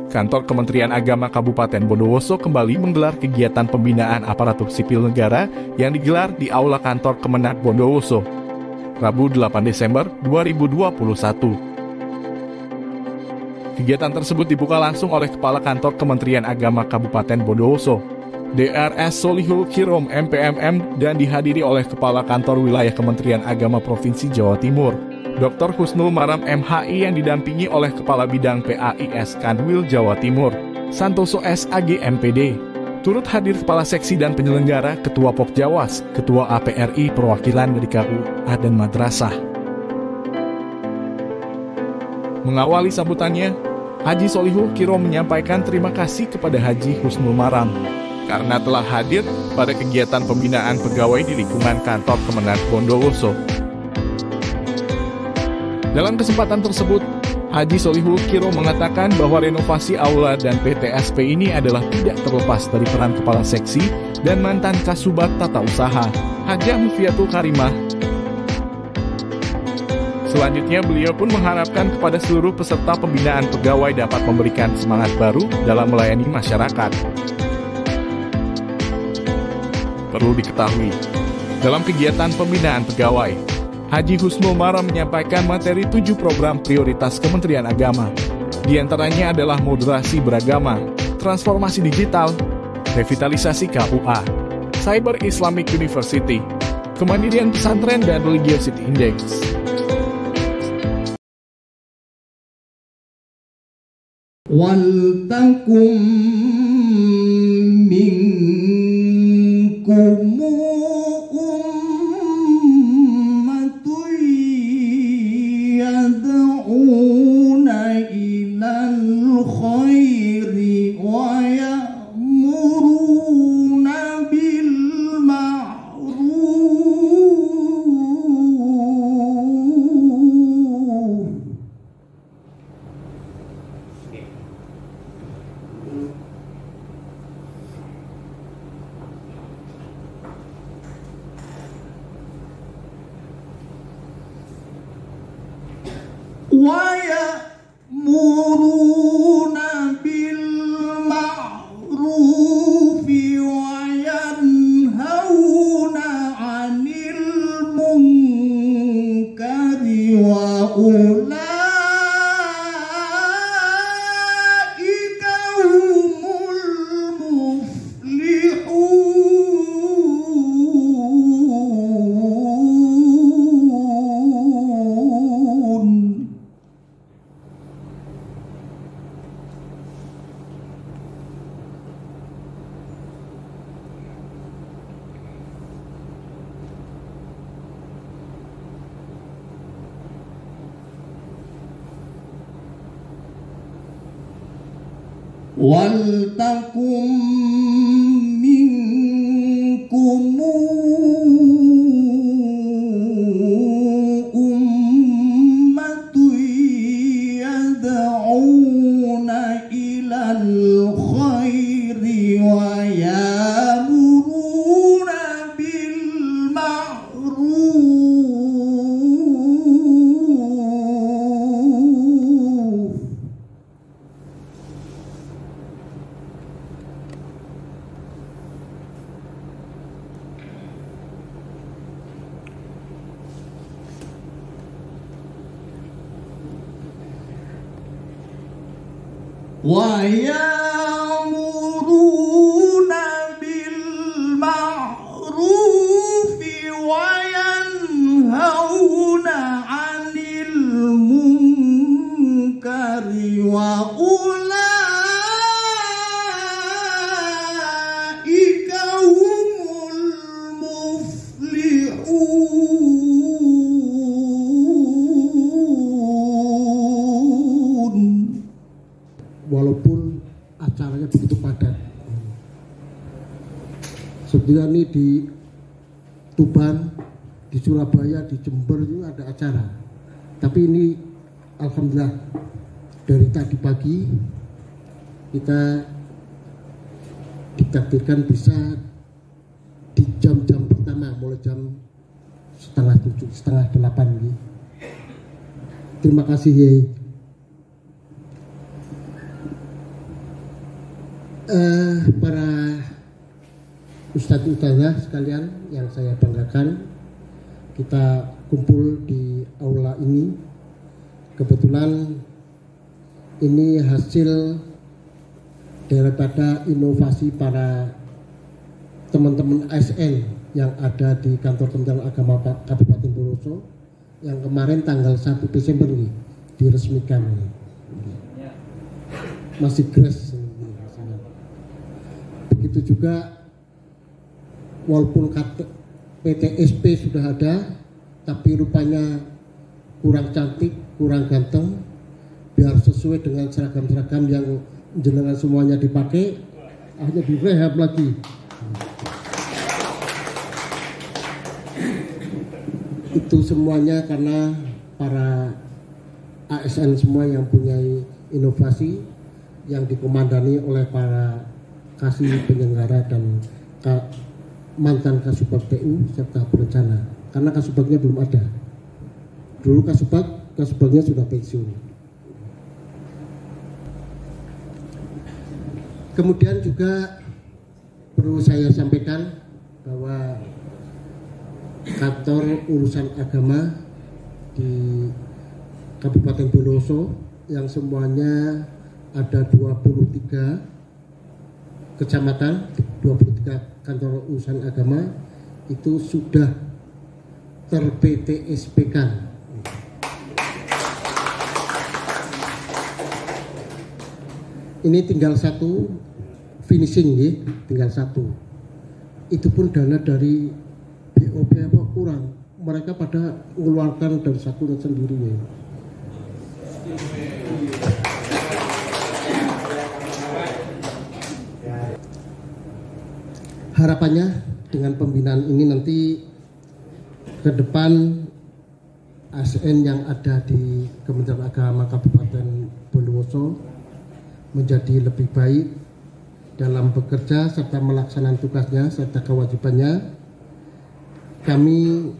Kantor Kementerian Agama Kabupaten Bondowoso kembali menggelar kegiatan pembinaan aparatur sipil negara yang digelar di Aula Kantor Kemenak Bondowoso, Rabu 8 Desember 2021. Kegiatan tersebut dibuka langsung oleh Kepala Kantor Kementerian Agama Kabupaten Bondowoso, Drs. Solihul Kirom MPMM, dan dihadiri oleh Kepala Kantor Wilayah Kementerian Agama Provinsi Jawa Timur, Dr. Husnul Maram MHI, yang didampingi oleh Kepala Bidang PAIS Kanwil Jawa Timur, Santoso SAG MPD. Turut hadir Kepala Seksi dan Penyelenggara, Ketua Popjawas, Ketua APRI, perwakilan dari KUA dan Madrasah. Mengawali sambutannya, Haji Solihul Kirom menyampaikan terima kasih kepada Haji Husnul Maram karena telah hadir pada kegiatan pembinaan pegawai di lingkungan kantor Kemenak Bondowoso. Dalam kesempatan tersebut, Haji Solihul Kirom mengatakan bahwa renovasi aula dan PTSP ini adalah tidak terlepas dari peran Kepala Seksi dan mantan Kasubat Tata Usaha, Hajah Mufiatul Karimah. Selanjutnya, beliau pun mengharapkan kepada seluruh peserta pembinaan pegawai dapat memberikan semangat baru dalam melayani masyarakat. Perlu diketahui, dalam kegiatan pembinaan pegawai, Haji Husnul Maram menyampaikan materi 7 program prioritas Kementerian Agama. Di antaranya adalah moderasi beragama, transformasi digital, revitalisasi KUA, Cyber Islamic University, kemandirian pesantren, dan Religiosity Index. Waltakum minkum ummatun yad'una ilal khairi wa ya'muruna bil ma'ruf wa ya'muruna bil ma'rufi wa yanhauna 'anil munkari wa ulaika humul muflihun. Waltakum minkum ummatun yad'una ilal khairi wa ya'muruna bil ma'ruf wa ya'muruna bil ma'rufi wa yanhauna 'anil munkari wa ulaika humul muflihun. Walaupun acaranya begitu padat, sebenarnya ini di Tuban, di Surabaya, di Jember itu ada acara, tapi ini alhamdulillah dari tadi pagi kita ditakdirkan bisa di jam-jam pertama, mulai jam setengah 7, setengah 8 ini. Terima kasih Yai. Para ustadz-ustadzah sekalian yang saya banggakan, kita kumpul di aula ini. Kebetulan ini hasil daripada inovasi para teman-teman ASN yang ada di kantor Kementerian Agama Kabupaten Bondowoso yang kemarin tanggal 1 Desember nih diresmikan. Masih grace. Begitu juga walaupun PTSP sudah ada, tapi rupanya kurang cantik, kurang ganteng. Biar sesuai dengan seragam-seragam yang jenengan semuanya dipakai, akhirnya direhab lagi. Itu semuanya karena para ASN semua yang punya inovasi yang dikomandani oleh para kasih penyelenggara dan mantan Kasubag PU serta berencana. Karena Kasubagnya belum ada. Dulu Kasubagnya sudah pensiun. Kemudian juga perlu saya sampaikan bahwa kantor urusan agama di Kabupaten Bondowoso yang semuanya ada 23 kecamatan, 23 kantor urusan agama itu sudah ter-PTSP-kan. Ini tinggal satu finishing ya, tinggal satu. Itu pun dana dari BOP apa kurang. Mereka pada mengeluarkan dari satu sendiri ya. Harapannya dengan pembinaan ini nanti ke depan ASN yang ada di Kementerian Agama Kabupaten Bondowoso menjadi lebih baik dalam bekerja serta melaksanakan tugasnya serta kewajibannya. Kami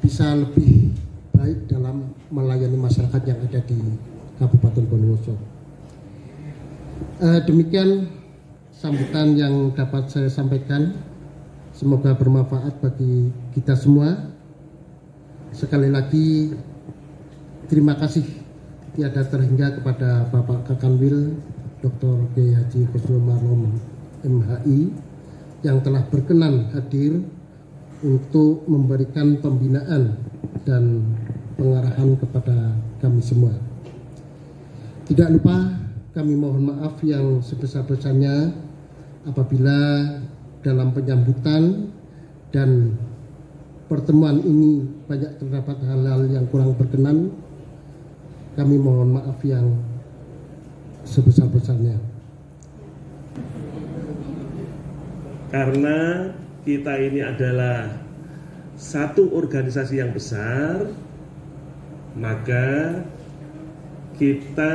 bisa lebih baik dalam melayani masyarakat yang ada di Kabupaten Bondowoso. Demikian sambutan yang dapat saya sampaikan. Semoga bermanfaat bagi kita semua. Sekali lagi terima kasih tiada terhingga kepada Bapak Kakanwil Dr. Kiai Haji Khusnul Marom MHI yang telah berkenan hadir untuk memberikan pembinaan dan pengarahan kepada kami semua. Tidak lupa kami mohon maaf yang sebesar-besarnya apabila dalam penyambutan dan pertemuan ini banyak terdapat hal-hal yang kurang berkenan. Kami mohon maaf yang sebesar-besarnya. Karena kita ini adalah satu organisasi yang besar, maka kita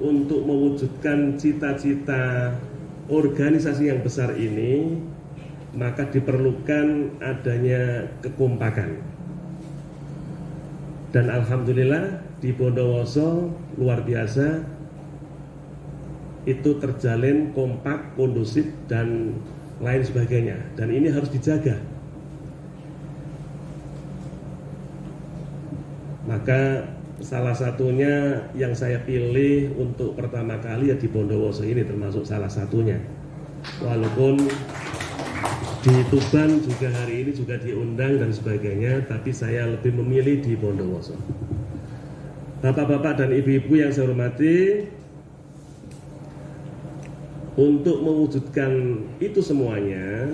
untuk mewujudkan cita-cita organisasi yang besar ini, maka diperlukan adanya kekompakan. Dan alhamdulillah di Bondowoso luar biasa, itu terjalin kompak, kondusif dan lain sebagainya. Dan ini harus dijaga. Maka salah satunya yang saya pilih untuk pertama kali ya di Bondowoso ini termasuk salah satunya. Walaupun di Tuban juga hari ini juga diundang dan sebagainya, tapi saya lebih memilih di Bondowoso. Bapak-bapak dan ibu-ibu yang saya hormati, untuk mewujudkan itu semuanya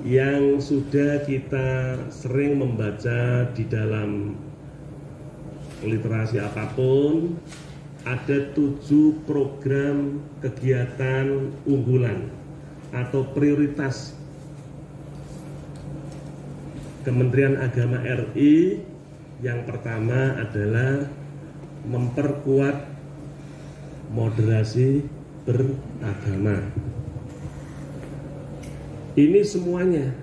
yang sudah kita sering membaca di dalam literasi apapun, ada 7 program kegiatan unggulan atau prioritas Kementerian Agama RI. Yang pertama adalah memperkuat moderasi beragama. Ini semuanya,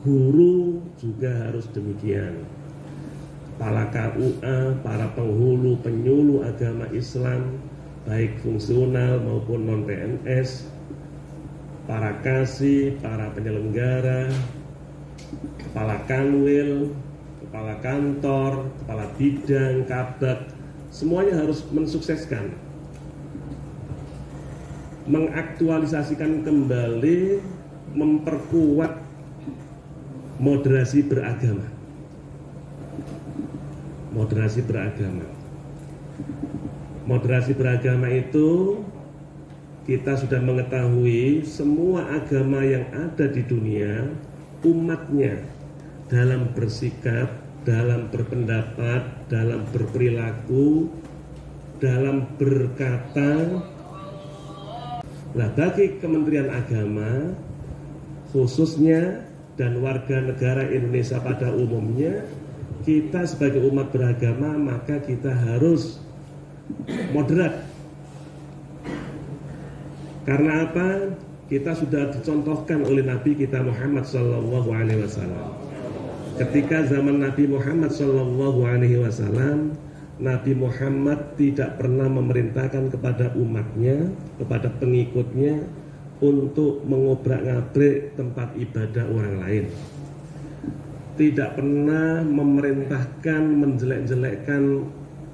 guru juga harus demikian. Kepala KUA, para penghulu, penyuluh agama Islam, baik fungsional maupun non-PNS, para kasih, para penyelenggara, kepala kanwil, kepala kantor, kepala bidang, kabag, semuanya harus mensukseskan, mengaktualisasikan kembali, memperkuat moderasi beragama. Moderasi beragama. Moderasi beragama itu kita sudah mengetahui semua agama yang ada di dunia, umatnya dalam bersikap, dalam berpendapat, dalam berperilaku, dalam berkata. Nah, bagi Kementerian Agama khususnya dan warga negara Indonesia pada umumnya, kita sebagai umat beragama maka kita harus moderat. Karena apa? Kita sudah dicontohkan oleh Nabi kita Muhammad SAW. Ketika zaman Nabi Muhammad SAW, Nabi Muhammad tidak pernah memerintahkan kepada umatnya, kepada pengikutnya untuk mengobrak-ngabrik tempat ibadah orang lain. Tidak pernah memerintahkan menjelek-jelekkan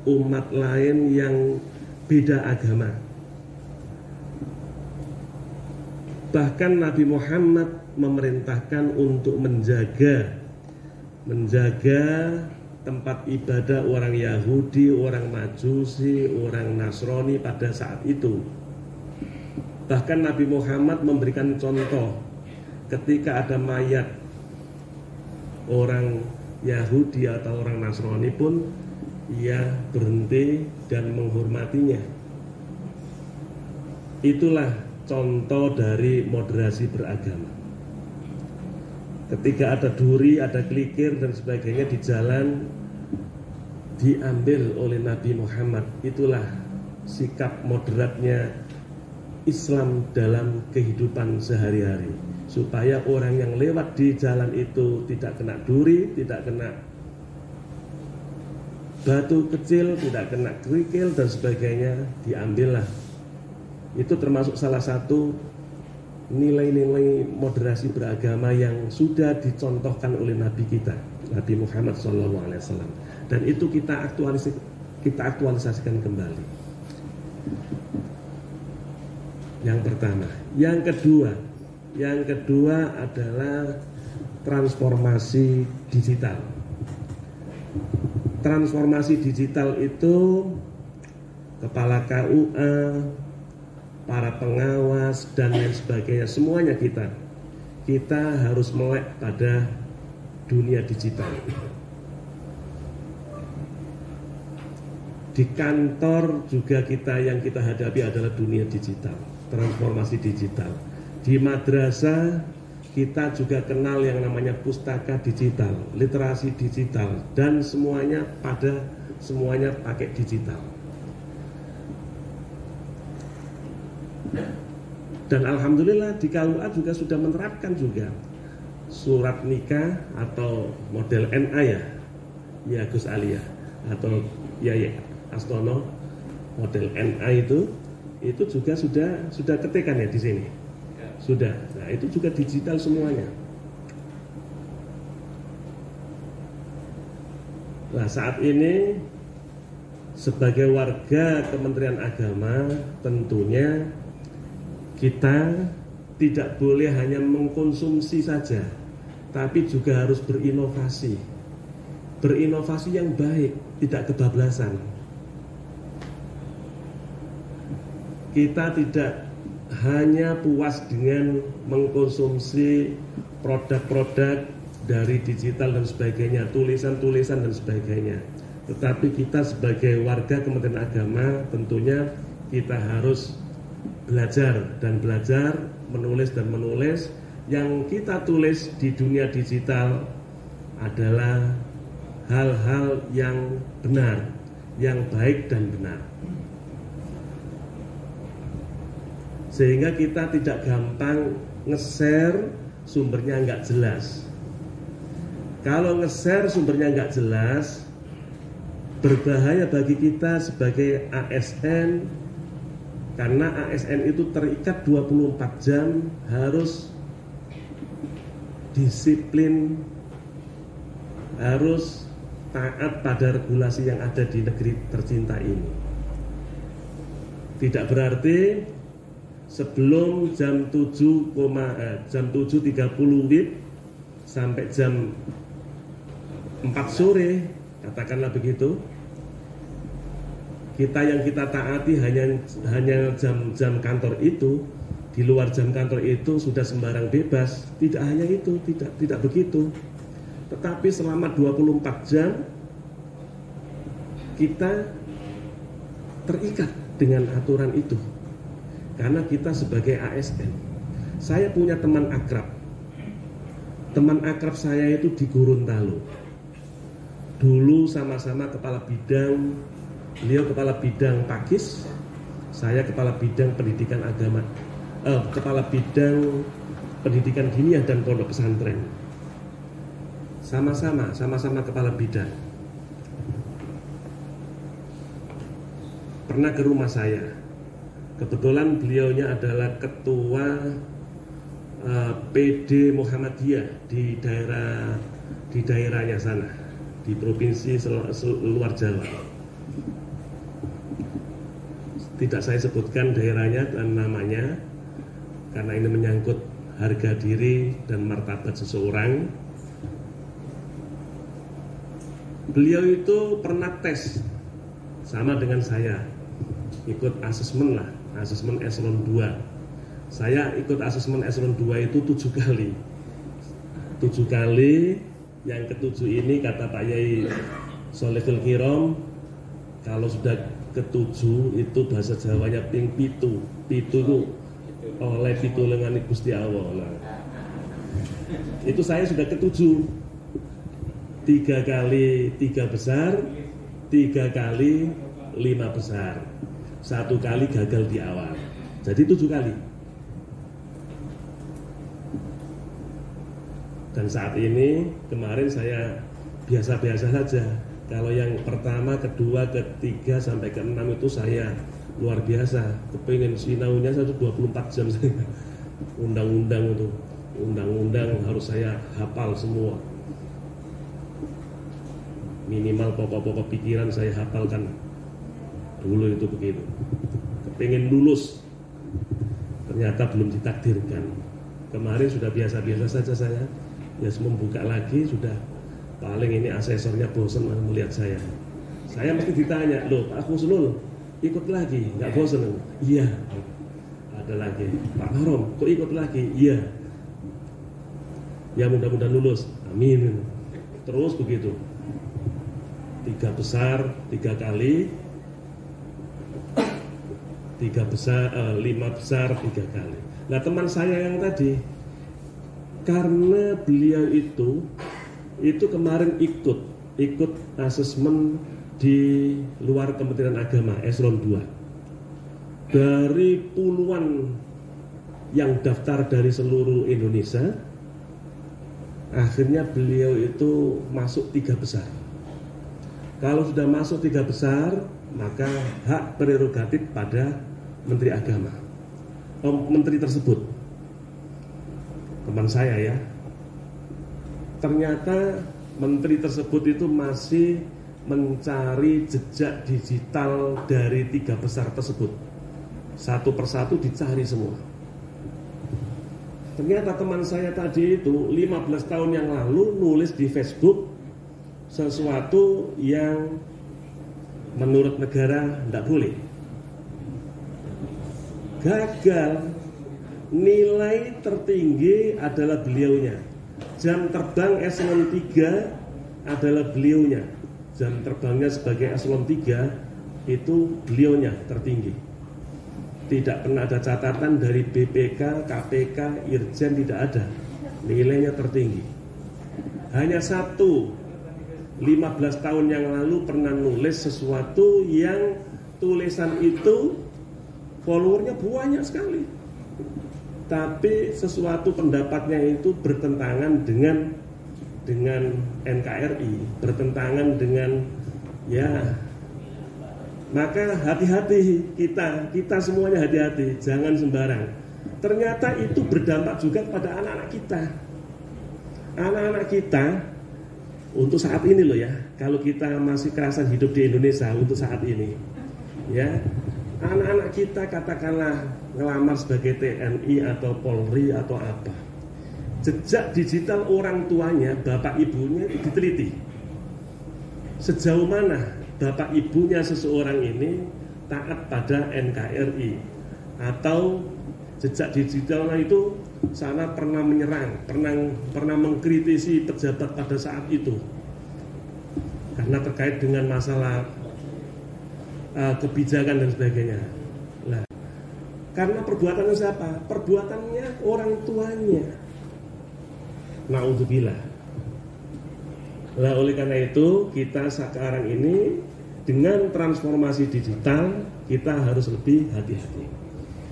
umat lain yang beda agama. Bahkan Nabi Muhammad memerintahkan untuk menjaga tempat ibadah orang Yahudi, orang Majusi, orang Nasrani pada saat itu. Bahkan Nabi Muhammad memberikan contoh ketika ada mayat orang Yahudi atau orang Nasrani pun ia berhenti dan menghormatinya. Itulah contoh dari moderasi beragama. Ketika ada duri, ada kelikir dan sebagainya di jalan, diambil oleh Nabi Muhammad. Itulah sikap moderatnya Islam dalam kehidupan sehari-hari, supaya orang yang lewat di jalan itu tidak kena duri, tidak kena batu kecil, tidak kena kerikil dan sebagainya, diambillah. Itu termasuk salah satu nilai-nilai moderasi beragama yang sudah dicontohkan oleh Nabi kita, Nabi Muhammad SAW. Dan itu kita aktualisasikan kembali. Yang pertama. Yang kedua adalah transformasi digital. Transformasi digital itu kepala KUA, para pengawas dan lain sebagainya, semuanya kita harus melek pada dunia digital. Di kantor juga yang kita hadapi adalah dunia digital, transformasi digital. Di madrasah kita juga kenal yang namanya pustaka digital, literasi digital, dan semuanya pakai digital. Dan alhamdulillah di KUA juga sudah menerapkan juga surat nikah atau model NA ya Gus Aliyah, atau ya Astono model NA itu juga sudah ketekan ya di sini. Sudah. Nah, itu juga digital semuanya. Nah, saat ini sebagai warga Kementerian Agama tentunya kita tidak boleh hanya mengkonsumsi saja, tapi juga harus berinovasi. Berinovasi yang baik, tidak kebablasan. Kita tidak hanya puas dengan mengkonsumsi produk-produk dari digital dan sebagainya, tulisan-tulisan dan sebagainya. Tetapi kita sebagai warga Kementerian Agama tentunya kita harus belajar, menulis dan menulis. Yang kita tulis di dunia digital adalah hal-hal yang benar, yang baik dan benar. Sehingga kita tidak gampang nge-share sumbernya nggak jelas. Kalau nge-share sumbernya nggak jelas, berbahaya bagi kita sebagai ASN, Karena ASN itu terikat 24 jam, harus disiplin, harus taat pada regulasi yang ada di negeri tercinta ini. Tidak berarti sebelum jam 7.30 WIB sampai jam 4 sore, katakanlah begitu, kita yang kita taati hanya jam-jam kantor itu. Di luar jam kantor itu sudah sembarang bebas. Tidak hanya itu, tidak begitu. Tetapi selama 24 jam kita terikat dengan aturan itu. Karena kita sebagai ASN. Saya punya teman akrab. Teman akrab saya itu di Gorontalo. Dulu sama-sama kepala bidang. Beliau kepala bidang Pakis, saya kepala bidang pendidikan agama, kepala bidang pendidikan diniyah dan pondok pesantren. Sama-sama kepala bidang. Pernah ke rumah saya. Kebetulan beliaunya adalah ketua PD Muhammadiyah di daerahnya sana, di provinsi luar Jawa. Tidak saya sebutkan daerahnya dan namanya karena ini menyangkut harga diri dan martabat seseorang. Beliau itu pernah tes sama dengan saya, ikut asesmen eselon 2. Saya ikut asesmen eselon 2 itu 7 kali. 7 kali, yang ketujuh ini kata Pak Yai Sholihul Kirom, kalau sudah ketujuh itu bahasa Jawanya ping pitu itu oleh pitulungan Gusti Allah. Nah, itu saya sudah ketujuh. 3 kali 3 besar, 3 kali 5 besar, 1 kali gagal di awal. Jadi 7 kali. Dan saat ini kemarin saya biasa-biasa saja. Kalau yang pertama, kedua, ketiga, sampai ke-6 itu saya luar biasa. Kepingin sinaunya 24 jam saya. Undang-undang itu. Undang-undang harus saya hafal semua. Minimal pokok-pokok pikiran saya hafalkan. Dulu itu begitu. Kepingin lulus. Ternyata belum ditakdirkan. Kemarin sudah biasa-biasa saja saya. Ya membuka lagi sudah. Paling ini asesornya bosan melihat saya. Saya mesti ditanya, loh Pak Husnul ikut lagi, nggak bosan? Iya. Ada lagi, Pak Marom, kok ikut lagi? Iya. Ya mudah-mudahan lulus, amin. Terus begitu. 3 besar 3 kali, 5 besar 3 kali. Nah teman saya yang tadi, karena beliau itu kemarin ikut asesmen di luar Kementerian Agama eselon 2. Dari puluhan yang daftar dari seluruh Indonesia, akhirnya beliau itu masuk 3 besar. Kalau sudah masuk 3 besar, maka hak prerogatif pada Menteri Agama, menteri tersebut. Teman saya ya, ternyata menteri tersebut itu masih mencari jejak digital dari 3 besar tersebut. Satu persatu dicari semua. Ternyata teman saya tadi itu 15 tahun yang lalu nulis di Facebook sesuatu yang menurut negara tidak boleh. Gagal. Nilai tertinggi adalah beliaunya. Jam terbang eselon 3 adalah beliaunya. Jam terbangnya sebagai eselon 3 itu beliaunya tertinggi. Tidak pernah ada catatan dari BPK, KPK, Irjen, tidak ada. Nilainya tertinggi. Hanya satu, 15 tahun yang lalu pernah nulis sesuatu yang tulisan itu followernya banyak sekali. Tapi sesuatu pendapatnya itu bertentangan dengan NKRI, bertentangan dengan ya Maka hati-hati kita semuanya hati-hati, jangan sembarang. Ternyata itu berdampak juga pada anak-anak kita. Anak-anak kita untuk saat ini loh ya, kalau kita masih kerasan hidup di Indonesia untuk saat ini, ya, anak-anak kita katakanlah ngelamar sebagai TNI atau Polri atau apa, jejak digital orang tuanya, bapak ibunya itu diteliti. Sejauh mana bapak ibunya seseorang ini taat pada NKRI, atau jejak digitalnya itu sana pernah menyerang, pernah mengkritisi pejabat pada saat itu karena terkait dengan masalah kebijakan dan sebagainya. Nah, karena perbuatannya siapa? Perbuatannya orang tuanya. Na'udzubillah. Nah, oleh karena itu kita sekarang ini dengan transformasi digital kita harus lebih hati-hati.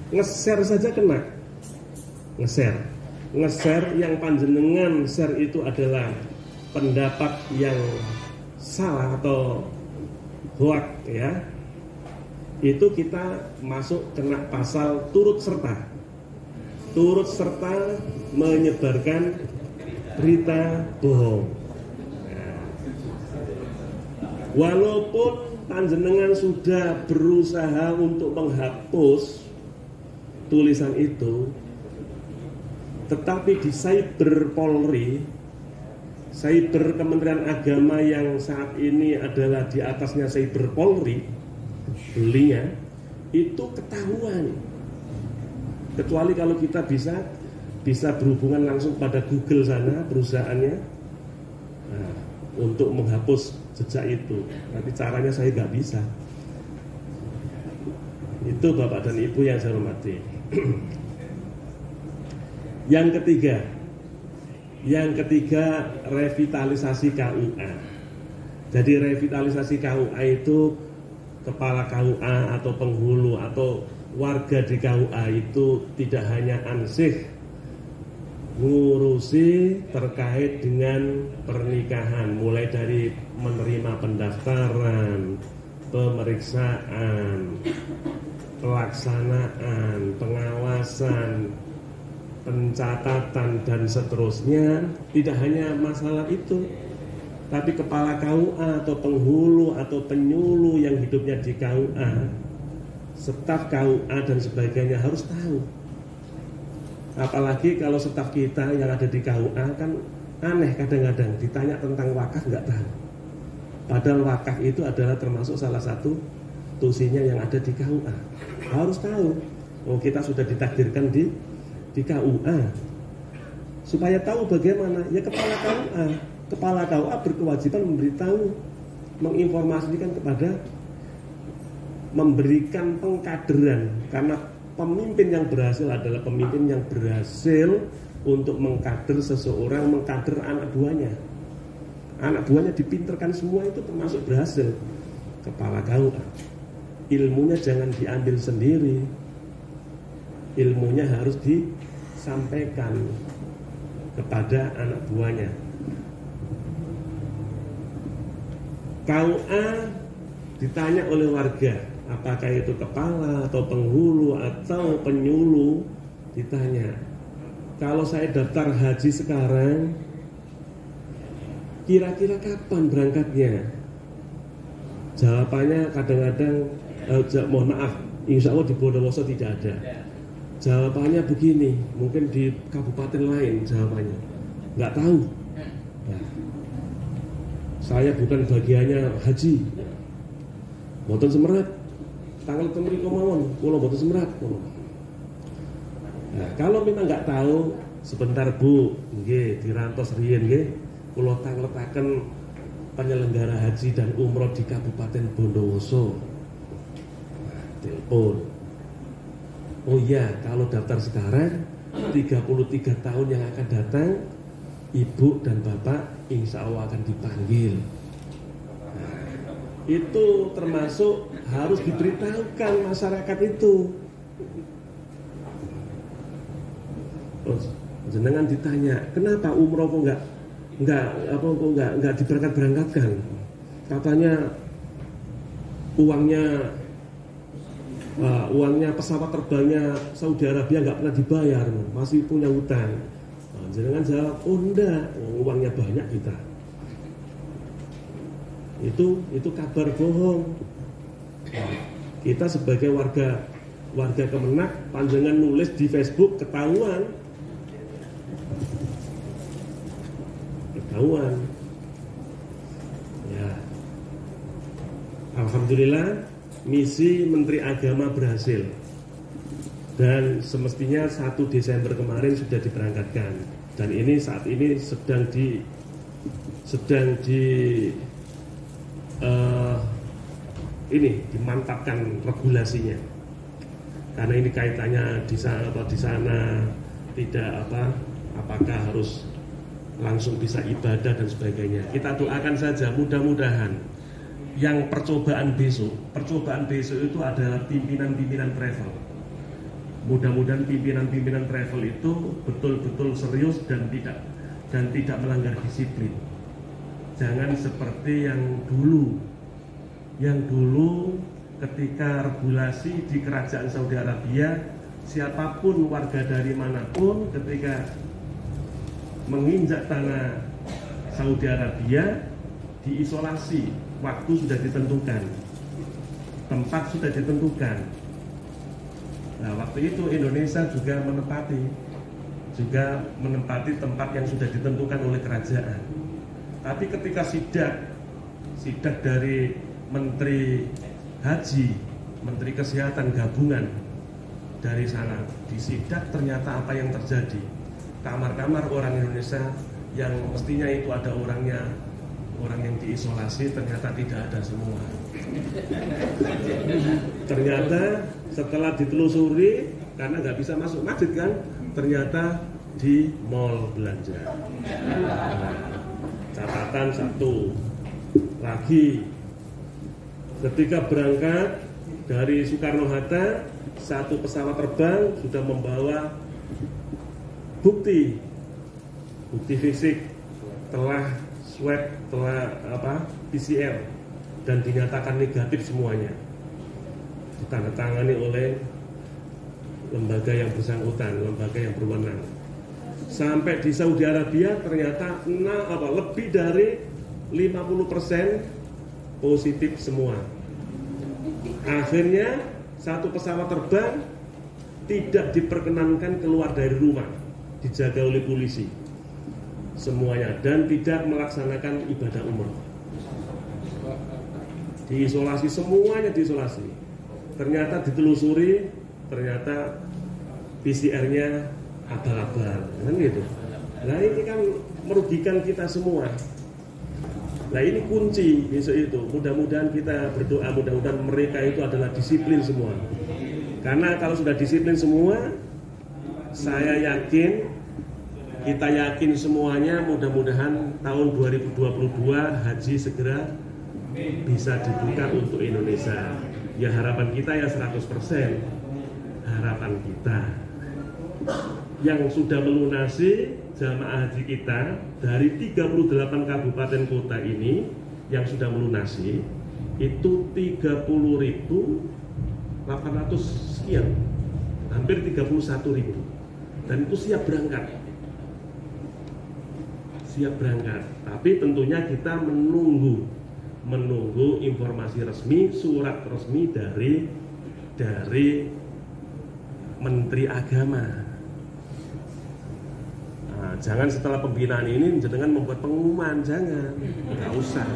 Nge-share saja kena. Nge-share yang panjenengan share itu adalah pendapat yang salah atau hoax ya. Itu kita masuk kena pasal turut serta menyebarkan berita bohong. Walaupun panjenengan sudah berusaha untuk menghapus tulisan itu, tetapi di Cyber Polri, Cyber Kementerian Agama yang saat ini adalah di atasnya Cyber Polri, belinya itu ketahuan. Kecuali kalau kita bisa berhubungan langsung pada Google sana perusahaannya, nah, untuk menghapus jejak itu. Tapi caranya saya nggak bisa. Itu Bapak dan Ibu yang saya hormati. Yang ketiga revitalisasi KUA. Jadi revitalisasi KUA itu kepala KUA atau penghulu atau warga di KUA itu tidak hanya ansih ngurusi terkait dengan pernikahan, mulai dari menerima pendaftaran, pemeriksaan, pelaksanaan, pengawasan, pencatatan dan seterusnya. Tidak hanya masalah itu, tapi kepala KUA atau penghulu atau penyuluh yang hidupnya di KUA, staf KUA dan sebagainya harus tahu. Apalagi kalau staf kita yang ada di KUA kan aneh, kadang-kadang ditanya tentang wakaf nggak tahu. Padahal wakaf itu adalah termasuk salah satu tusinya yang ada di KUA. Harus tahu. Oh, kita sudah ditakdirkan di KUA. Supaya tahu bagaimana, ya kepala KUA berkewajiban memberitahu, menginformasikan kepada, memberikan pengkaderan, karena pemimpin yang berhasil adalah pemimpin yang berhasil untuk mengkader seseorang, mengkader anak buahnya. Anak buahnya dipinterkan semua, itu termasuk berhasil. Kepala KUA, ilmunya jangan diambil sendiri, ilmunya harus disampaikan kepada anak buahnya. KUA ditanya oleh warga, apakah itu kepala atau penghulu atau penyuluh, ditanya, kalau saya daftar haji sekarang, kira-kira kapan berangkatnya? Jawabannya kadang-kadang, mohon maaf, insya Allah di Bondowoso tidak ada. Jawabannya begini, mungkin di kabupaten lain jawabannya, nggak tahu. Nah, saya bukan bagiannya haji, boten semerat, tanggal temri kemauan, kalau boten semerat. Nah, kalau memang nggak tahu, sebentar Bu, nggih dirantos riyen nggih, kula tangletaken penyelenggara haji dan umroh di Kabupaten Bondowoso. Nah, telepon. Oh iya, kalau daftar sekarang 33 tahun yang akan datang, Ibu dan Bapak insya Allah akan dipanggil. Nah, itu termasuk harus diberitahukan masyarakat itu. Terus jenengan ditanya, kenapa umroh kok nggak diberangkat-berangkatkan? Katanya uangnya pesawat terbangnya Saudi Arabia nggak pernah dibayar, masih punya utang. Nah, jangan jawab, oh enggak, uangnya banyak kita. Itu kabar bohong. Kita sebagai warga Kemenak, panjangan nulis di Facebook ketahuan. Ya, alhamdulillah misi Menteri Agama berhasil dan semestinya 1 Desember kemarin sudah diberangkatkan dan ini saat ini sedang dimantapkan regulasinya karena ini kaitannya di sana atau di sana tidak apakah harus langsung bisa ibadah dan sebagainya. Kita doakan saja mudah-mudahan yang percobaan besok itu adalah pimpinan-pimpinan travel. Mudah-mudahan pimpinan-pimpinan travel itu betul-betul serius dan tidak melanggar disiplin. Jangan seperti yang dulu ketika regulasi di kerajaan Saudi Arabia, siapapun warga dari manapun ketika menginjak tanah Saudi Arabia diisolasi, waktu sudah ditentukan, tempat sudah ditentukan. Nah, waktu itu Indonesia juga menempati tempat yang sudah ditentukan oleh kerajaan. Tapi ketika sidak dari Menteri Haji, Menteri Kesehatan gabungan dari sana, disidak ternyata apa yang terjadi. Kamar-kamar orang Indonesia yang mestinya itu ada orang yang diisolasi ternyata tidak ada semua. Ternyata setelah ditelusuri karena nggak bisa masuk masjid kan, ternyata di mall belanja. Catatan satu lagi, ketika berangkat dari Soekarno-Hatta, 1 pesawat terbang sudah membawa bukti fisik telah swab, telah PCR dan dinyatakan negatif semuanya, ditandatangani oleh lembaga yang bersangkutan, lembaga yang berwenang. Sampai di Saudi Arabia ternyata lebih dari 50% positif semua. Akhirnya 1 pesawat terbang tidak diperkenankan keluar dari rumah, dijaga oleh polisi semuanya dan tidak melaksanakan ibadah umrah. Diisolasi, semuanya diisolasi. Ternyata ditelusuri, ternyata PCR-nya abal-abal, kan gitu. Nah ini kan merugikan kita semua. Nah ini kunci besok itu. Mudah-mudahan kita berdoa, mudah-mudahan mereka itu adalah disiplin semua. Karena kalau sudah disiplin semua, saya yakin, kita yakin semuanya, mudah-mudahan tahun 2022 haji segera bisa dibuka untuk Indonesia. Ya harapan kita ya 100%. Harapan kita yang sudah melunasi jamaah haji kita dari 38 kabupaten kota ini yang sudah melunasi itu 30.800 sekian, hampir 31.000, dan itu siap berangkat. Tapi tentunya kita menunggu informasi resmi, surat resmi dari Menteri Agama. Nah, jangan setelah pembinaan ini jangan membuat pengumuman, jangan, nggak usah.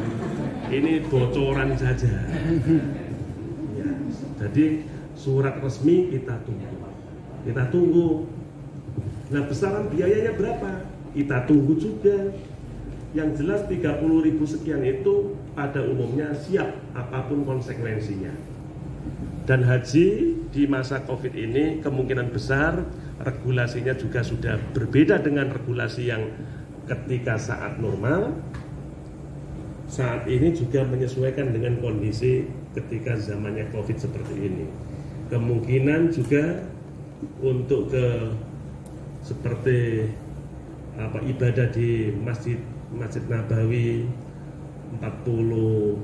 Ini bocoran saja. Ya, jadi surat resmi kita tunggu. Nah, besaran biayanya berapa? Kita tunggu juga. Yang jelas 30.000 sekian itu pada umumnya siap apapun konsekuensinya. Dan haji di masa COVID ini kemungkinan besar regulasinya juga sudah berbeda dengan regulasi yang ketika saat normal. Saat ini juga menyesuaikan dengan kondisi ketika zamannya COVID seperti ini. Kemungkinan juga untuk seperti ibadah di Masjid Nabawi 40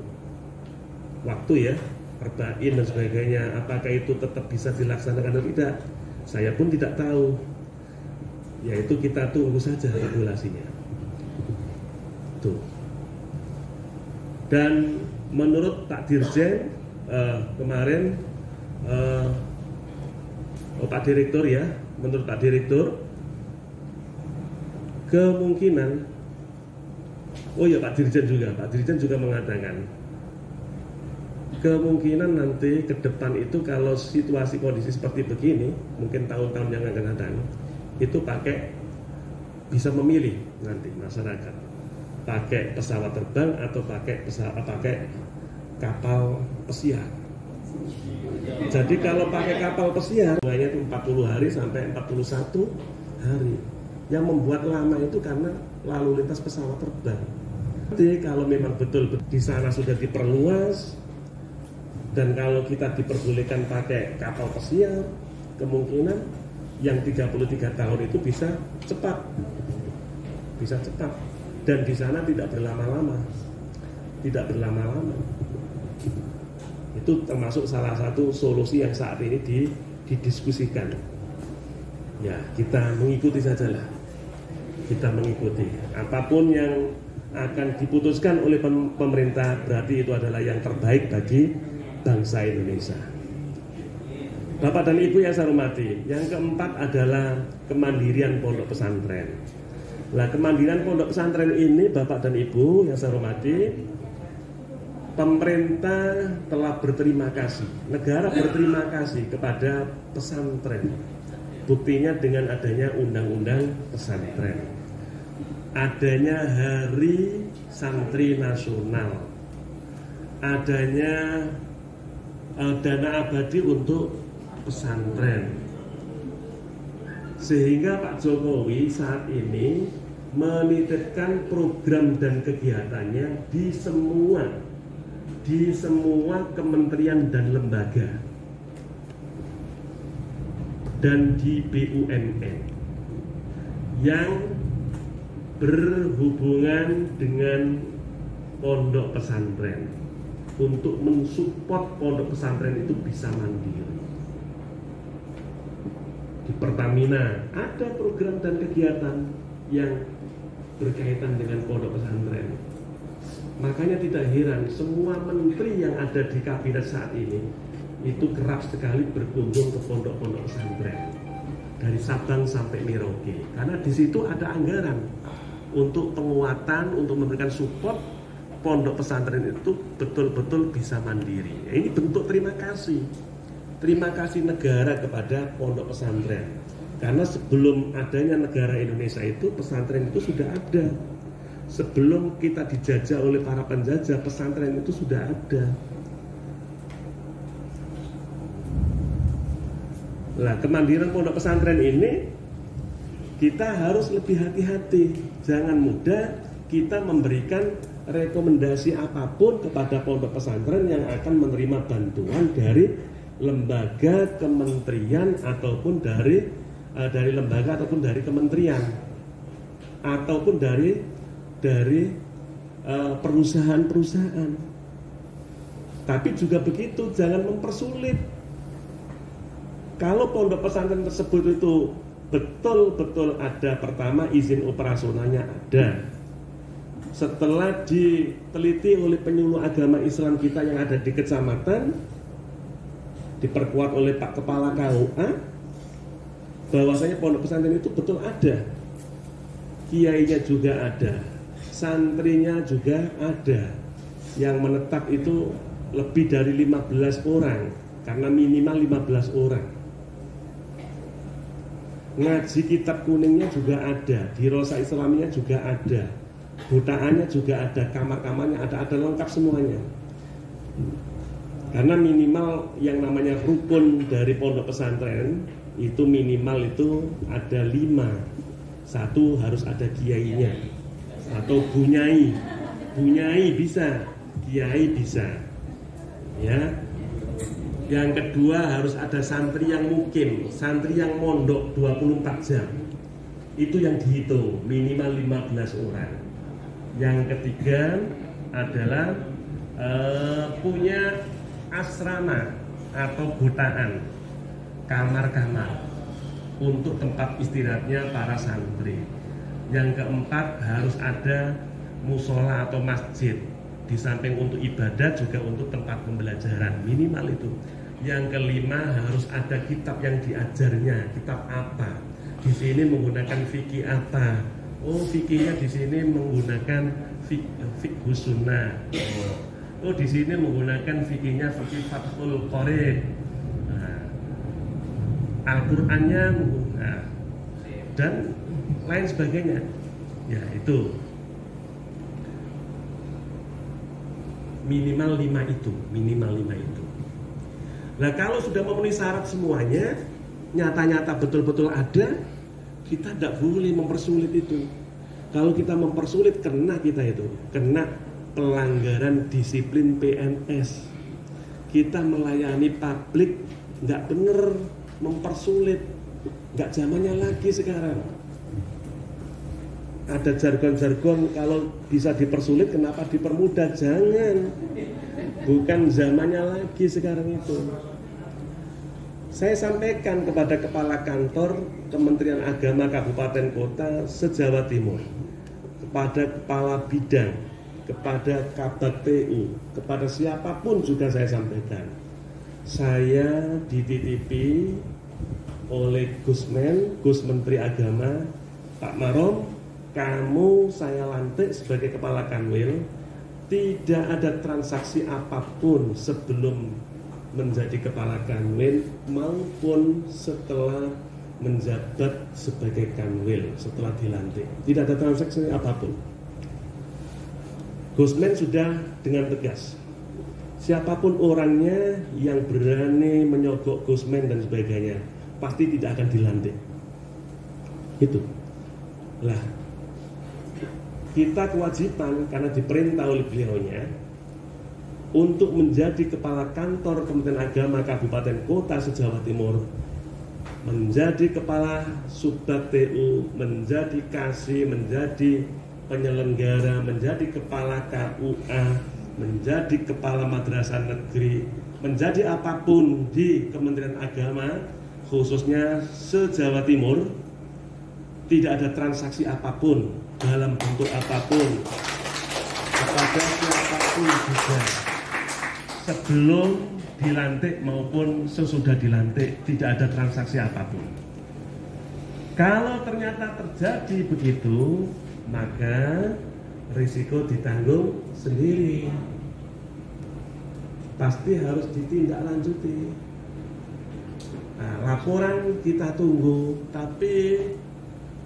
waktu ya, Perbain dan sebagainya, apakah itu tetap bisa dilaksanakan atau tidak, saya pun tidak tahu. Yaitu kita tunggu saja regulasinya. Tuh. Dan menurut Pak Dirjen kemarin, Pak Direktur ya, menurut Pak Direktur kemungkinan, Pak Dirjen juga mengatakan kemungkinan nanti ke depan itu kalau situasi kondisi seperti begini, mungkin tahun-tahun yang akan datang, itu bisa memilih nanti masyarakat pakai pesawat terbang atau pakai kapal pesiar. Jadi kalau pakai kapal pesiar, hanya 40 hari sampai 41 hari. Yang membuat lama itu karena lalu lintas pesawat terbang. Nanti kalau memang betul di sana sudah diperluas, dan kalau kita diperbolehkan pakai kapal pesiar, kemungkinan yang 33 tahun itu bisa cepat. Dan di sana tidak berlama-lama. Itu termasuk salah satu solusi yang saat ini didiskusikan. Ya, kita mengikuti sajalah. Kita mengikuti. Apapun yang akan diputuskan oleh pemerintah, berarti itu adalah yang terbaik bagi bangsa Indonesia. Bapak dan Ibu yang saya hormati, yang keempat adalah kemandirian pondok pesantren. Nah, kemandirian pondok pesantren ini, Bapak dan Ibu yang saya hormati, pemerintah telah berterima kasih, negara berterima kasih kepada pesantren. Buktinya dengan adanya undang-undang pesantren, adanya Hari Santri Nasional, adanya dana abadi untuk pesantren, sehingga Pak Jokowi saat ini menitipkan program dan kegiatannya di semua kementerian dan lembaga dan di BUMN yang berhubungan dengan pondok pesantren, untuk mensupport pondok pesantren itu bisa mandiri. Di Pertamina ada program dan kegiatan yang berkaitan dengan pondok pesantren. Makanya tidak heran semua menteri yang ada di kabinet saat ini itu kerap sekali berkunjung ke pondok-pondok pesantren dari Sabang sampai Merauke, karena di situ ada anggaran untuk penguatan, untuk memberikan support pondok pesantren itu betul-betul bisa mandiri. Ya, ini bentuk terima kasih negara kepada pondok pesantren. Karena sebelum adanya negara Indonesia itu, pesantren itu sudah ada. Sebelum kita dijajah oleh para penjajah, pesantren itu sudah ada. Nah, kemandirian pondok pesantren ini kita harus lebih hati-hati. Jangan mudah kita memberikan rekomendasi apapun kepada pondok pesantren yang akan menerima bantuan dari lembaga, kementerian, ataupun dari lembaga ataupun dari kementerian, ataupun dari perusahaan-perusahaan. Tapi juga begitu, jangan mempersulit. Kalau pondok pesantren tersebut itu betul-betul ada, pertama izin operasionalnya ada. Setelah diteliti oleh penyuluh agama Islam kita yang ada di kecamatan, diperkuat oleh Pak Kepala KUA, bahwasanya pondok pesantren itu betul ada, kiainya juga ada, santrinya juga ada, yang menetap itu lebih dari 15 orang, karena minimal 15 orang. Ngaji kitab kuningnya juga ada, dirosa Islamiyah juga ada, butaannya juga ada, kamar-kamarnya ada lengkap semuanya. Karena minimal yang namanya rukun dari pondok pesantren itu minimal itu ada 5. Satu harus ada kiainya atau bunyai bisa, kiai bisa, ya. Yang kedua harus ada santri yang mukim, santri yang mondok 24 jam. Itu yang dihitung minimal 15 orang. Yang ketiga adalah punya asrama atau butaan, kamar-kamar untuk tempat istirahatnya para santri. Yang keempat, harus ada musola atau masjid. Di samping untuk ibadah juga untuk tempat pembelajaran, minimal itu. Yang kelima, harus ada kitab yang diajarnya. Kitab apa? Di sini menggunakan fikih apa? Oh, fikihnya di sini menggunakan fikih sunnah. Oh, di sini menggunakan fikihnya fikih Fathul Qorib. Al-Qur'annya dan lain sebagainya. Ya, itu minimal 5 itu. Nah, kalau sudah memenuhi syarat semuanya, nyata-nyata betul-betul ada, kita tidak boleh mempersulit itu. Kalau kita mempersulit, kena pelanggaran disiplin PNS. Kita melayani publik nggak bener, mempersulit, nggak zamannya lagi sekarang. Ada jargon-jargon kalau bisa dipersulit, kenapa dipermudah? Jangan, bukan zamannya lagi sekarang itu. Saya sampaikan kepada Kepala Kantor Kementerian Agama Kabupaten Kota se-Jawa Timur, kepada Kepala Bidang, kepada Kabag PU, kepada siapapun juga saya sampaikan. Saya dititipi oleh Gus Menteri Agama, Pak Marom, kamu saya lantik sebagai Kepala Kanwil, tidak ada transaksi apapun sebelum menjadi Kepala Kanwil maupun setelah menjabat sebagai Kanwil, setelah dilantik. Tidak ada transaksi apapun. Gusmen sudah dengan tegas, siapapun orangnya yang berani menyogok Gusmen dan sebagainya pasti tidak akan dilantik. Itu lah, kita kewajiban karena diperintah oleh beliaunya untuk menjadi Kepala Kantor Kementerian Agama Kabupaten Kota se-Jawa Timur, menjadi Kepala Subbat TU, menjadi Kasih, menjadi penyelenggara, menjadi Kepala KUA, menjadi Kepala Madrasah Negeri, menjadi apapun di Kementerian Agama, khususnya se-Jawa Timur, tidak ada transaksi apapun dalam bentuk apapun kepada siapapun juga, sebelum dilantik maupun sesudah dilantik, tidak ada transaksi apapun. Kalau ternyata terjadi begitu, maka risiko ditanggung sendiri, pasti harus ditindaklanjuti. Nah, laporan kita tunggu, tapi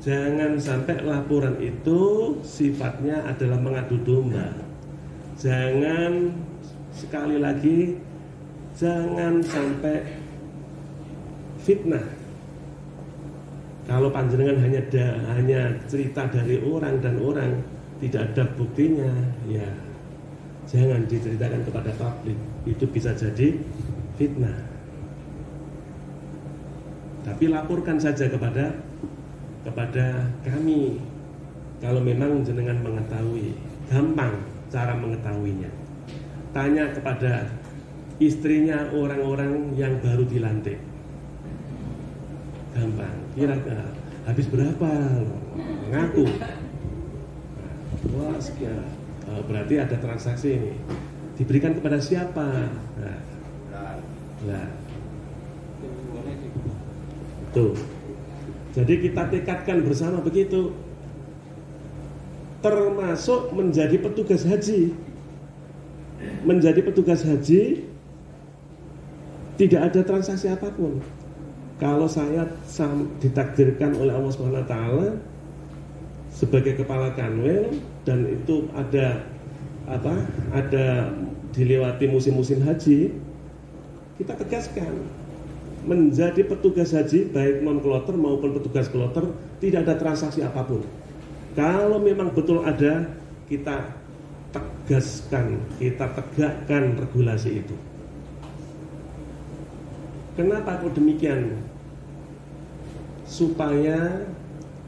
jangan sampai laporan itu sifatnya adalah mengadu domba. Jangan, sekali lagi, jangan sampai fitnah. Kalau panjenengan hanya cerita dari orang dan orang tidak ada buktinya, ya jangan diceritakan kepada publik. Itu bisa jadi fitnah. Tapi laporkan saja kepada kami. Kalau memang jenengan mengetahui, gampang cara mengetahuinya. Tanya kepada istrinya orang-orang yang baru dilantik. Gampang. Kira-kira habis berapa? Ngaku. Wah, sekian. Berarti ada transaksi ini. Diberikan kepada siapa? Nah. Tuh. Jadi kita tekadkan bersama begitu. Termasuk menjadi petugas haji. Menjadi petugas haji tidak ada transaksi apapun. Kalau saya ditakdirkan oleh Allah SWT sebagai Kepala Kanwil dan itu ada dilewati musim-musim haji, kita tegaskan menjadi petugas haji baik non-kloter maupun petugas kloter tidak ada transaksi apapun. Kalau memang betul ada, kita tegaskan, kita tegakkan regulasi itu. Kenapa kok demikian? Supaya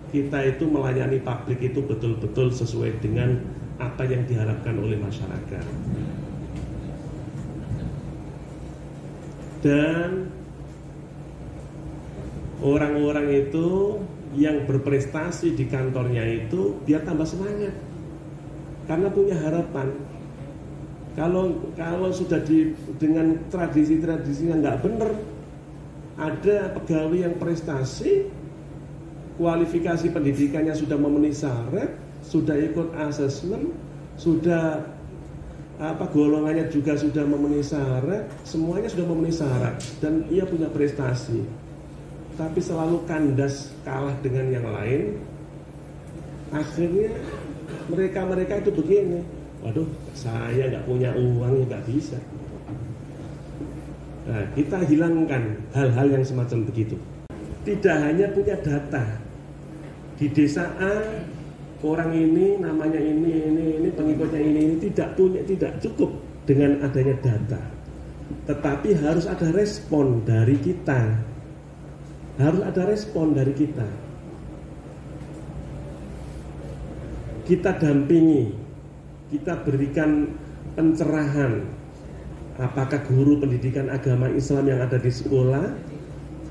kita itu melayani publik itu betul-betul sesuai dengan apa yang diharapkan oleh masyarakat. Dan orang-orang itu yang berprestasi di kantornya itu dia tambah semangat karena punya harapan. Kalau sudah dengan tradisi-tradisinya nggak benar, ada pegawai yang prestasi, kualifikasi pendidikannya sudah memenuhi syarat, sudah ikut asesmen, sudah golongannya juga sudah memenuhi syarat, semuanya sudah memenuhi syarat dan ia punya prestasi, tapi selalu kandas kalah dengan yang lain. Akhirnya mereka itu begini, waduh saya nggak punya uang ya nggak bisa. Nah, kita hilangkan hal-hal yang semacam begitu. Tidak hanya punya data di desa A, orang ini namanya ini pengikutnya ini tidak cukup dengan adanya data, tetapi harus ada respon dari kita, kita dampingi, kita berikan pencerahan, apakah guru pendidikan agama Islam yang ada di sekolah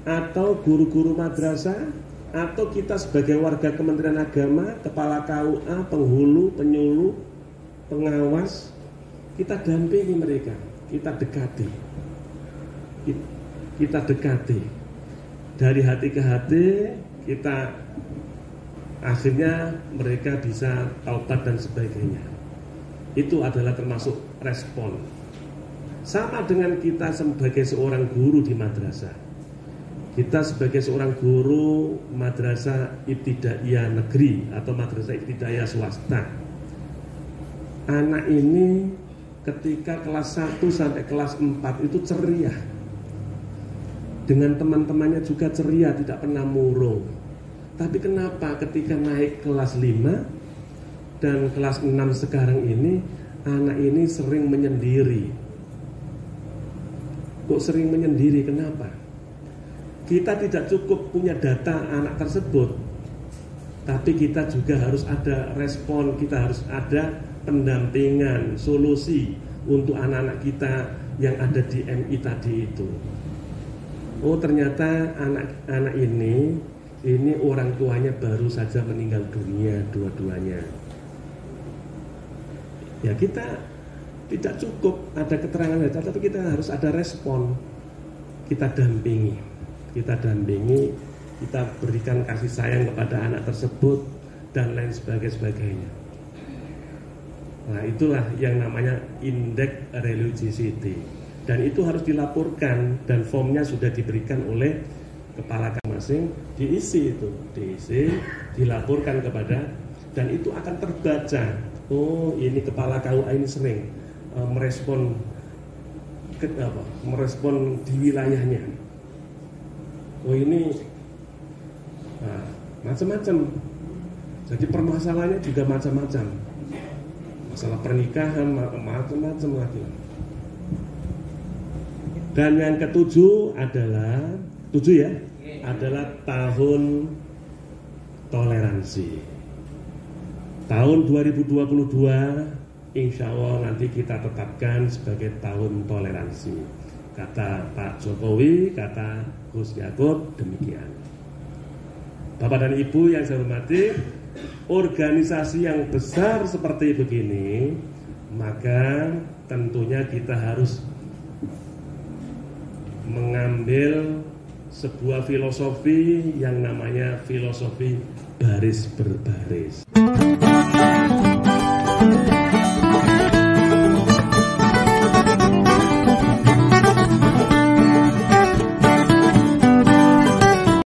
atau guru-guru madrasah, atau kita sebagai warga Kementerian Agama, kepala KUA, penghulu, penyuluh, pengawas, kita dampingi mereka, kita dekati dari hati ke hati, kita akhirnya mereka bisa taubat dan sebagainya. Itu adalah termasuk respon. Sama dengan kita sebagai seorang guru di madrasah. Kita sebagai seorang guru madrasah ibtidaiyah negeri atau madrasah ibtidaiyah swasta. Anak ini ketika kelas 1 sampai kelas 4 itu ceria. Dengan teman-temannya juga ceria, tidak pernah murung. Tapi kenapa ketika naik kelas 5 dan kelas 6 sekarang ini, anak ini sering menyendiri. Kok sering menyendiri? Kenapa? Kita tidak cukup punya data anak tersebut, tapi kita juga harus ada respon, kita harus ada pendampingan, solusi untuk anak-anak kita yang ada di MI tadi itu. Oh ternyata anak-anak ini orang tuanya baru saja meninggal dunia dua-duanya. Ya kita tidak cukup ada keterangan data, tapi kita harus ada respon, kita dampingi, kita berikan kasih sayang kepada anak tersebut dan lain sebagainya. Nah itulah yang namanya indeks religiosity, dan itu harus dilaporkan dan formnya sudah diberikan oleh kepala masing, diisi, dilaporkan kepada, dan itu akan terbaca. Oh ini kepala KUA ini sering merespon di wilayahnya. Oh ini macam-macam. Jadi permasalahannya juga macam-macam. Masalah pernikahan macam-macam lagi. Dan yang ketujuh adalah adalah tahun toleransi. Tahun 2022 insya Allah nanti kita tetapkan sebagai tahun toleransi. Kata Pak Jokowi, kata Gus Yakub, demikian. Bapak dan Ibu yang saya hormati, organisasi yang besar seperti begini, maka tentunya kita harus mengambil sebuah filosofi yang namanya filosofi baris berbaris.